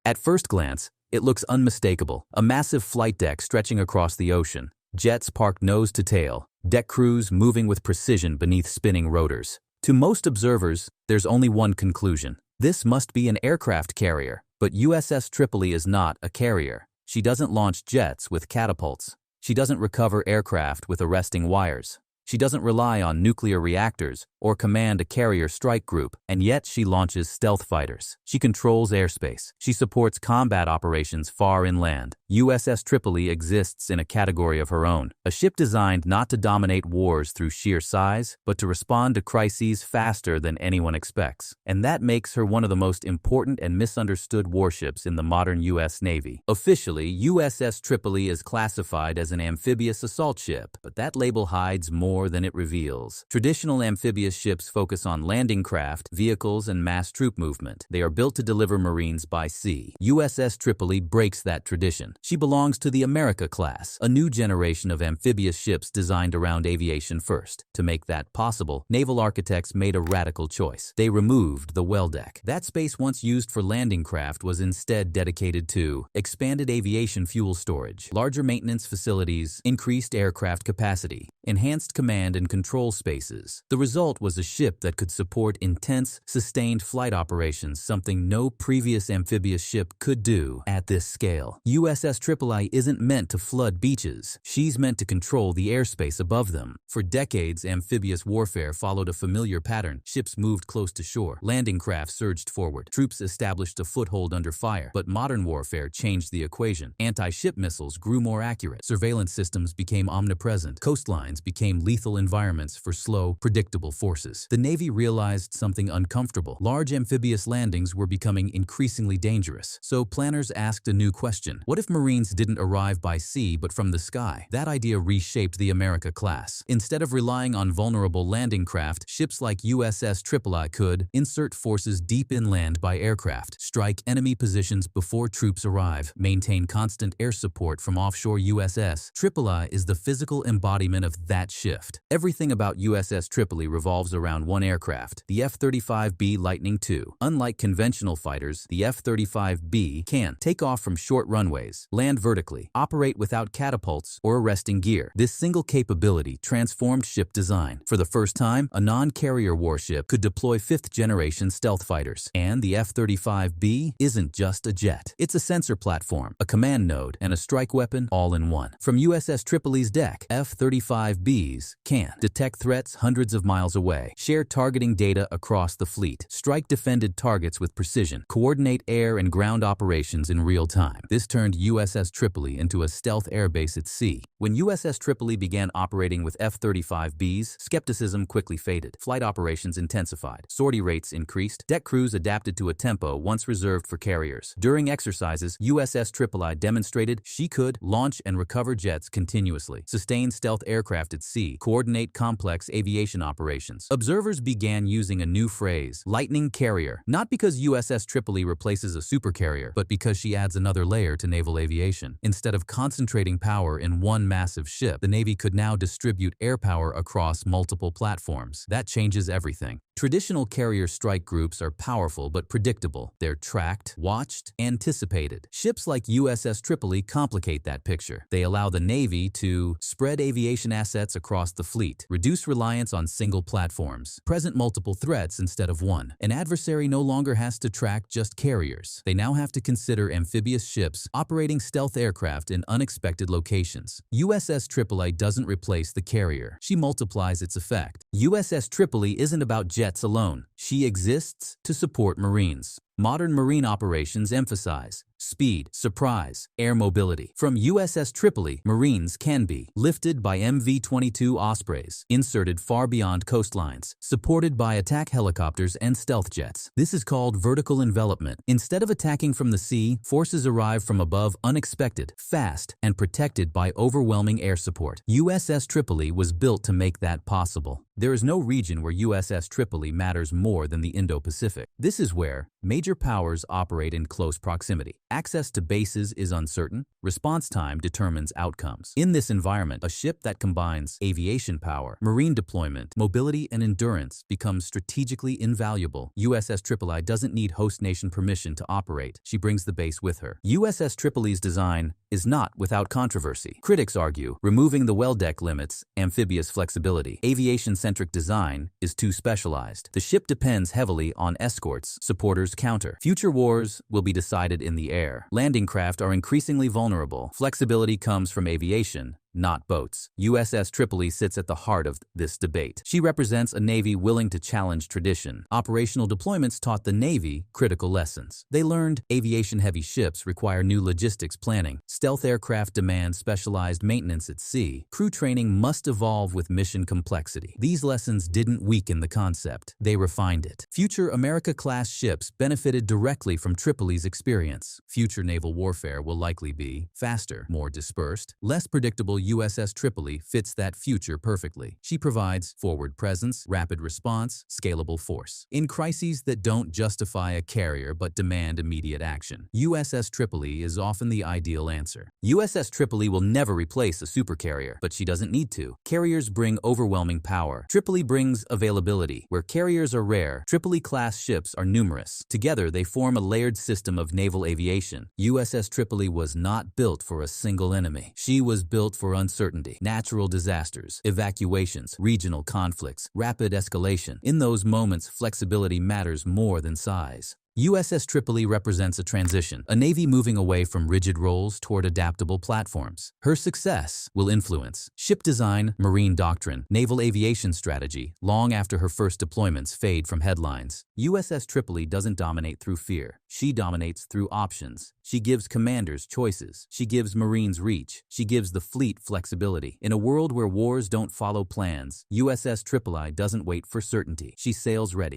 At first glance, it looks unmistakable, a massive flight deck stretching across the ocean, jets parked nose to tail, deck crews moving with precision beneath spinning rotors. To most observers, there's only one conclusion. This must be an aircraft carrier, but USS Tripoli is not a carrier. She doesn't launch jets with catapults. She doesn't recover aircraft with arresting wires. She doesn't rely on nuclear reactors or command a carrier strike group, and yet she launches stealth fighters. She controls airspace. She supports combat operations far inland. USS Tripoli exists in a category of her own, a ship designed not to dominate wars through sheer size, but to respond to crises faster than anyone expects. And that makes her one of the most important and misunderstood warships in the modern U.S. Navy. Officially, USS Tripoli is classified as an amphibious assault ship, but that label hides more than it reveals. Traditional amphibious ships focus on landing craft, vehicles, and mass troop movement. They are built to deliver Marines by sea. USS Tripoli breaks that tradition. She belongs to the America class, a new generation of amphibious ships designed around aviation first. To make that possible, naval architects made a radical choice. They removed the well deck. That space once used for landing craft was instead dedicated to expanded aviation fuel storage, larger maintenance facilities, increased aircraft capacity, enhanced command and control spaces. The result was a ship that could support intense, sustained flight operations, something no previous amphibious ship could do at this scale. USS Tripoli isn't meant to flood beaches. She's meant to control the airspace above them. For decades, amphibious warfare followed a familiar pattern. Ships moved close to shore. Landing craft surged forward. Troops established a foothold under fire. But modern warfare changed the equation. Anti-ship missiles grew more accurate. Surveillance systems became omnipresent. Coastlines became lethal environments for slow, predictable forces. The Navy realized something uncomfortable. Large amphibious landings were becoming increasingly dangerous. So planners asked a new question. What if Marines didn't arrive by sea but from the sky? That idea reshaped the America class. Instead of relying on vulnerable landing craft, ships like USS Tripoli could insert forces deep inland by aircraft, strike enemy positions before troops arrive, maintain constant air support from offshore USS. Tripoli is the physical embodiment of that shift. Everything about USS Tripoli revolves around one aircraft, the F-35B Lightning II. Unlike conventional fighters, the F-35B can take off from short runways, land vertically, operate without catapults or arresting gear. This single capability transformed ship design. For the first time, a non-carrier warship could deploy fifth-generation stealth fighters. And the F-35B isn't just a jet. It's a sensor platform, a command node, and a strike weapon all in one. From USS Tripoli's deck, F-35Bs can detect threats hundreds of miles away, share targeting data across the fleet, strike defended targets with precision, coordinate air and ground operations in real time. This turned USS Tripoli into a stealth airbase at sea. When USS Tripoli began operating with F-35Bs, skepticism quickly faded. Flight operations intensified. Sortie rates increased. Deck crews adapted to a tempo once reserved for carriers. During exercises, USS Tripoli demonstrated she could launch and recover jets continuously, sustain stealth aircraft at sea, coordinate complex aviation operations. Observers began using a new phrase, lightning carrier, not because USS Tripoli replaces a supercarrier, but because she adds another layer to naval aviation. Instead of concentrating power in one massive ship, the Navy could now distribute air power across multiple platforms. That changes everything. Traditional carrier strike groups are powerful but predictable. They're tracked, watched, anticipated. Ships like USS Tripoli complicate that picture. They allow the Navy to spread aviation assets across the fleet, reduce reliance on single platforms, present multiple threats instead of one. An adversary no longer has to track just carriers. They now have to consider amphibious ships operating stealth aircraft in unexpected locations. USS Tripoli doesn't replace the carrier. She multiplies its effect. USS Tripoli isn't about jets alone. She exists to support Marines. Modern marine operations emphasize speed, surprise, air mobility. From USS Tripoli, Marines can be lifted by MV-22 Ospreys, inserted far beyond coastlines, supported by attack helicopters and stealth jets. This is called vertical envelopment. Instead of attacking from the sea, forces arrive from above unexpected, fast, and protected by overwhelming air support. USS Tripoli was built to make that possible. There is no region where USS Tripoli matters more than the Indo-Pacific. This is where major Major powers operate in close proximity. Access to bases is uncertain. Response time determines outcomes. In this environment, a ship that combines aviation power, marine deployment, mobility, and endurance becomes strategically invaluable. USS Tripoli doesn't need host nation permission to operate. She brings the base with her. USS Tripoli's design is not without controversy. Critics argue removing the well-deck limits amphibious flexibility. Aviation-centric design is too specialized. The ship depends heavily on escorts, supporters counter. Future wars will be decided in the air. Landing craft are increasingly vulnerable. Flexibility comes from aviation, not boats. USS Tripoli sits at the heart of this debate. She represents a Navy willing to challenge tradition. Operational deployments taught the Navy critical lessons. They learned aviation-heavy ships require new logistics planning. Stealth aircraft demand specialized maintenance at sea. Crew training must evolve with mission complexity. These lessons didn't weaken the concept. They refined it. Future America-class ships benefited directly from Tripoli's experience. Future naval warfare will likely be faster, more dispersed, less predictable. USS Tripoli fits that future perfectly. She provides forward presence, rapid response, scalable force. In crises that don't justify a carrier but demand immediate action, USS Tripoli is often the ideal answer. USS Tripoli will never replace a supercarrier, but she doesn't need to. Carriers bring overwhelming power. Tripoli brings availability. Where carriers are rare, Tripoli-class ships are numerous. Together, they form a layered system of naval aviation. USS Tripoli was not built for a single enemy. She was built for uncertainty, natural disasters, evacuations, regional conflicts, rapid escalation. In those moments, flexibility matters more than size. USS Tripoli represents a transition, a Navy moving away from rigid roles toward adaptable platforms. Her success will influence ship design, marine doctrine, naval aviation strategy, long after her first deployments fade from headlines. USS Tripoli doesn't dominate through fear. She dominates through options. She gives commanders choices. She gives Marines reach. She gives the fleet flexibility. In a world where wars don't follow plans, USS Tripoli doesn't wait for certainty. She sails ready.